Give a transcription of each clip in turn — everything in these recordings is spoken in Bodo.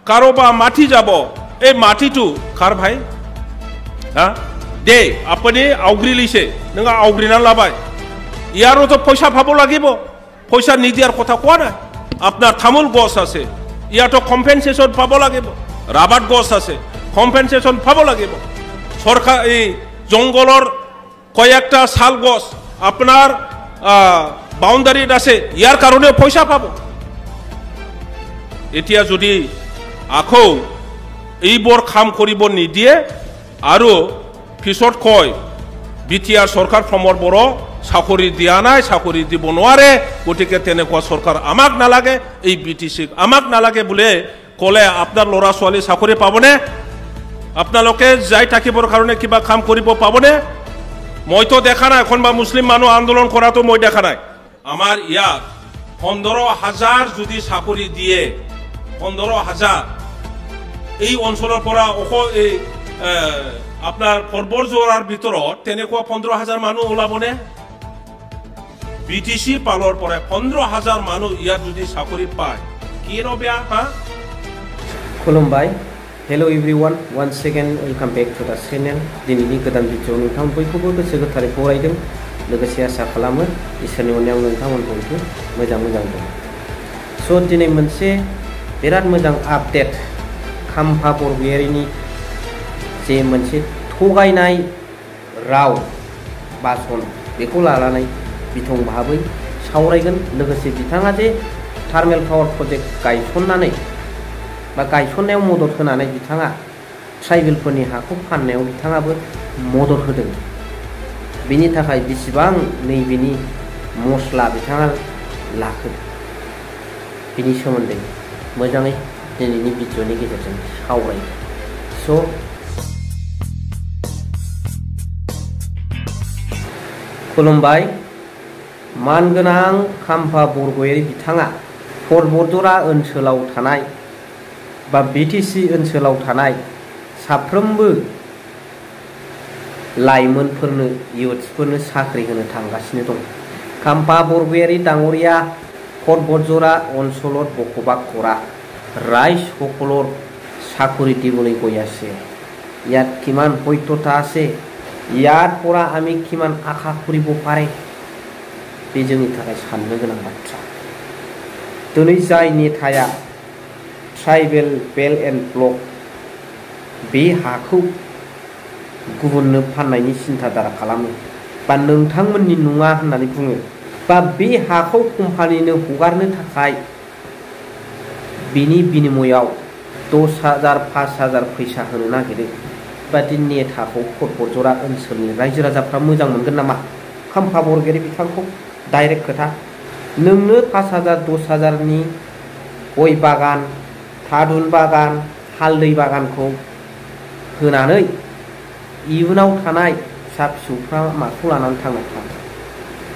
কাৰোবা মাটি যাব এই মাটিটো কাৰ ভাই হা দে আপুনি আউগ্ৰিলিছে নঙা আউগ্ৰিনা লাবাই ইয়াৰোতো পইচা পাব লাগিব পইচা নিদিয়াৰ কথা কোৱা নাই আপোনাৰ তামোল গছ আছে ইয়াতো কম্পেনসেশন পাব লাগিব ৰাবাৰ গছ আছে কম্পেনসেশন পাব লাগিব সরকার এই জঙ্গলৰ কয়েকটা শাল গছ আপনার বাউন্ডারিত আছে ইয়ার কারণে পয়সা পাব এতিয়া যদি আকৌ এইবোৰ কাম কৰিব নিদিয়ে আৰু পিছত কয় বিটিআর সরকার ফ্ৰমৰ বড় চাকৰি দিয়া নাই চাকৰি দিব নোৱাৰে গতিকে তেনেকুৱা সরকার আমাক নালাগে এই বিটিসি আমাক নালাগে বলে কলে আপনার ল'ৰা ছোৱালী চাকৰি পাবনে আপোনালোকে যাই থাকিবৰ কাৰণে কিবা কাম কৰিব পাবনে মইতো দেখা নাই কোনবা মুসলিম মানুহ আন্দোলন কৰাটো মই দেখা নাই আমাৰ ইয়াত 15,000 যদি চাকৰি দিয়ে 15,000 এই অঞ্চলৰ পৰা এই আপনার পৰ্বতজোৰাৰ ভিতৰত তেনেকুৱা 15,000 মানুহ ওলাবনে বিটিসি পালৰ পৰা 15,000 মানুহ ইয়াত যদি চাকৰি পায় কি ৰবেয়া হা খুলুমবাই Hello everyone, once again welcome back to the channel. Dinini godan video nोंथां बयखौबो गोसो गोथारै बरायदों लोगोसे आसा खालामो इसोरनि अननायाव नोंथांमोनखौ मोजां दं। सो दिनै मोनसे बिराद मोजां आपडेट खाम्फा बरगयारिनि जे मोनसे थगायनाय राव बासन बेखौ लानानै बिथं भाबै सावरायगोन लोगोसे बिथाङा जे थार्मेल पावार प्रजेक्ट गायसननानै बा गायसननायाव मदद होनानै बिथाङा ट्राइबेलफोरनि हाखौ फाननायाव बिथाङाबो मदद होदों बिनि थाखाय बेसेबां नैबेनि मस्ला बिथाङा लाखो बिनि सोमोन्दै मोजाङै दिनैनि भिडिअनि गेजेरजों सावरायगोन स' खुलुमबाय मानगोनां खाम्फा बरगयारि बिथाङा परबतजरा ओनसोलाव थानाय बा बिटिसि ओनसोलाव थानाय साफ्रोमबो लाइमोनफोरनो इयुथ्सफोरनो साख्रि होनो थांगासिनो दं खाम्फा बरगयारि डाঙৰীয়া परबतजरा অঞ্চলত বসবাস কৰা ৰাইজসকলৰ চাকৰি দিবলৈ গৈ আছে ইয়াত কিমান সত্যতা আছে ইয়াৰ পৰা আমি কিমান আশা কৰিব পাৰে बे जोंनि थाखाय साननो गोनां बाथ्रा दिनै जाय नेताया ट्राइबेल बेल्ट एन्ड ब्लक बे हाखौ गुबुननो फाननायनि सिन्ताधारा खालामो बा नोंथांमोननि नङा होननानै बुङो बा बे हाखौ कम्पानिनो हगारनो थाखाय बिनि बिनिमयाव 10,000 5,000 फैसा होनो नागिरो बादि नेताखौ परबतजरा ओनसोलनि रायजो राजाफ्रा मोजां मोनगोन नामा खाम्फा बरगयारि बिथांखौ डाइरेक्ट खोथा नोंनो 5,000 10,000 नि गय बागान थादुन बागान हालदै बागानखौ होनानै इयुनाव थानाय फिसा फिसौफ्रा माखौ लानानै थांना थानो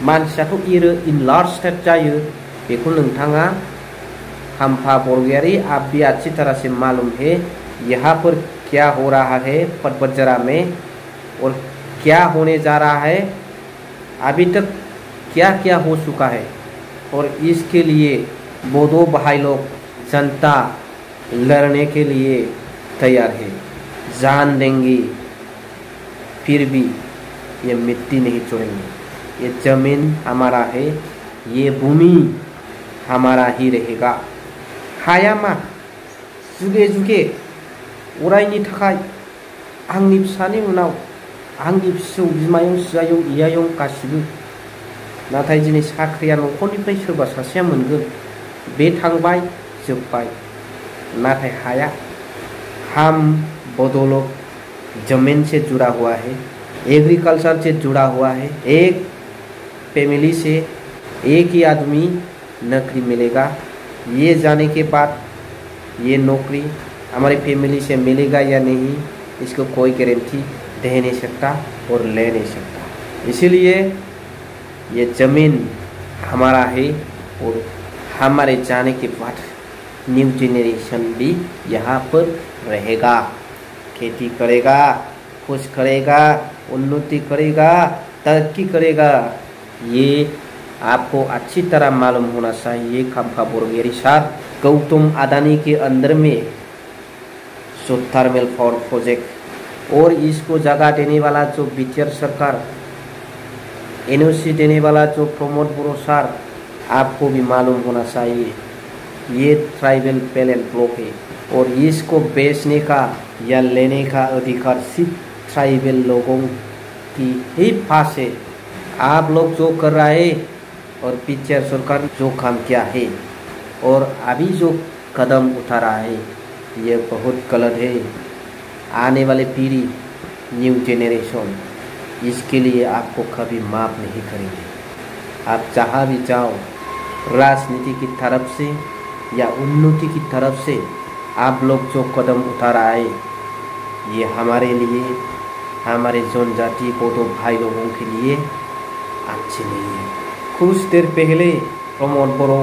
मानसियाथ' एरो इनलार्जटेड जायो बेखौ नोंथाङा खाम्फा बरगयारि आप भी अच्छी तरह से मालूम है यहाँ पर क्या हो रहा है परबतजरा में और क्या होने जा रहा है अभी तक क्या क्या हो चुका है और इसके लिए बोधो भाई लोग जनता लड़ने के लिए तैयार है जान देंगे फिर भी ये मिट्टी नहीं छोड़ेंगे ये जमीन हमारा है ये भूमि हमारा ही रहेगा हाया मा जुगे जुगे अरायनि थाखाय आंनि फिसानि उनाव आंनि फिसौ बिमायं सिजायं इयायं गासिबो नाथाय दिनै साख्रिया न'खरनिफ्राय सोरबा सासेया मोनगोन बे थांबाय जोब्बाय नाथाय हाया हम बदौलत जमीन से जुड़ा हुआ है एग्रीकल्चर से जुड़ा हुआ है एक फैमिली से एक ही आदमी नौकरी मिलेगा ये जाने के बाद ये नौकरी हमारी फैमिली से मिलेगा या नहीं इसको कोई गारंटी दे नहीं सकता और ले नहीं सकता इसीलिए ये जमीन हमारा है और हमारे जाने के बाद न्यू जेनरेशन भी यहाँ पर रहेगा खेती करेगा खुश करेगा उन्नति करेगा तरक्की करेगा ये आपको अच्छी तरह मालूम होना चाहिए खाम्फा बरगयारि साहब गौतम अदानी के अंदर में जो थर्मल पावर प्रोजेक्ट और इसको जगह देने वाला जो बीटीआर सरकार, एनओसी देने वाला जो प्रमोद बड़ो सर, आपको भी मालूम होना चाहिए ये ट्राइबल पैलेट ब्लॉक है और इसको बेचने का या लेने का अधिकार सिर्फ ट्राइबल लोगों की ही पास है। आप लोग जो कर रहा है और बीटीआर सरकार जो काम किया है और अभी जो कदम उठा रहा है ये बहुत गलत है। आने वाले पीढ़ी, न्यू जेनरेशन, इसके लिए आपको कभी माफ नहीं करेंगे। आप जहाँ भी जाओ, राजनीति की तरफ से या उन्नति की तरफ से आप लोग जो कदम उठा रहा है ये हमारे लिए, हमारे जनजाति को तो भाई लोगों के लिए अच्छे नहीं है। कुछ देर पहले प्रमोद बड़ो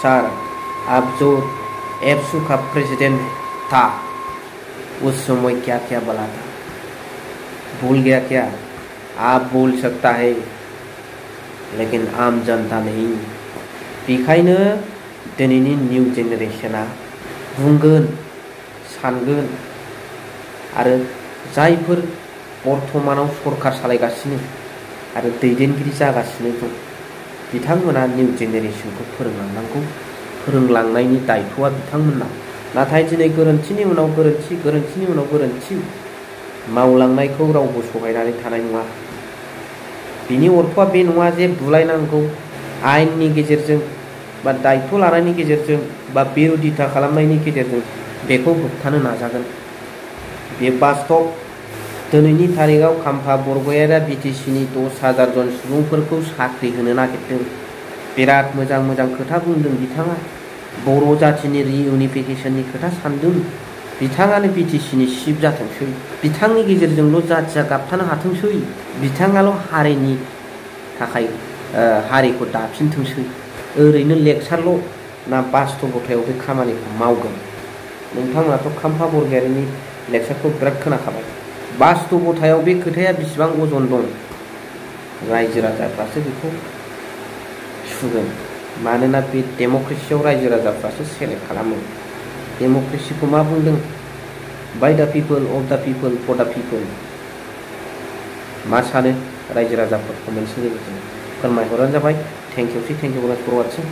सर, आप जो एप्सू का प्रेसिडेंट था, उस समय क्या क्या बोला था, भूल गया क्या? आप भूल सकता है लेकिन आम जनता नहीं। बेखायनो दिनैनि न्यू जेनेरेशना बुंगोन, सानगोन आरो जायफोर बर्तमानाव सरकार सालायगासिनो आरो दैदेनगिरि जागासिनो दं बिथांमोना न्यू जेनेरेशनखौ फोरोंलांनांगौ। फोरोंलांनायनि दायथ'आ बिथांमोननाव। नाथाय दिनै गोरोन्थिनि उनाव गोरोन्थि, गोरोन्थिनि उनाव गोरोन्थि मावलांनायखौ रावबो सहायनानै थानाय नङा। बिनि अर्थ'आ बे नङा जे बुलायनांगौ। आयेननि गेजेरजों बा दायथ' लानायनि गेजेरजों बा बिरोधिता खालामनायनि गेजेरजों बेखौ होबथानो नाजागोन। बे बास्तब। दिनैनि तारिखआव खाम्फा बरगयारिया बिटिसिनि 10,000 जन सुबुंफोरखौ साख्रि होनो नागिरदों। बिराद मोजां मोजां खोथा बुंदों बिथाङा। बर' जाथिनि रिइउनिफिकेसननि खोथा सानदों। बिथाङानो बिटिसिनि चिफ जाथोंसै। बिथांनि गेजेरजोंल' जाथिया गाबथानो हाथोंसै। बिथाङाल' हारिनि थाखाय हारिखौ दाफिनथोंसै। ओरैनो लेक्सारल' ना बास्तबतायाव बे खामानिखौ मावगोन? नोंथांमोनाथ' खाम्फा बरगयारिनि लेक्सारखौ बिराद खोनाखाबाय। बास्तबतायाव बे खोथाया बेसेबां अजन दं रायजो राजाफ्रासो बेखौ सुगोन। मानोना बे डेम'क्रेसियाव रायजो राजाफ्रासो सेलेक्ट खालामो। डेम'क्रेसिखौ मा बुंदों? By the people, of the people, for the people. मा सानो रायजो राजाफोर कमेन्टनि गेजेरजों फोरमायहरबानो जाबाय। Thank you for वाचिं।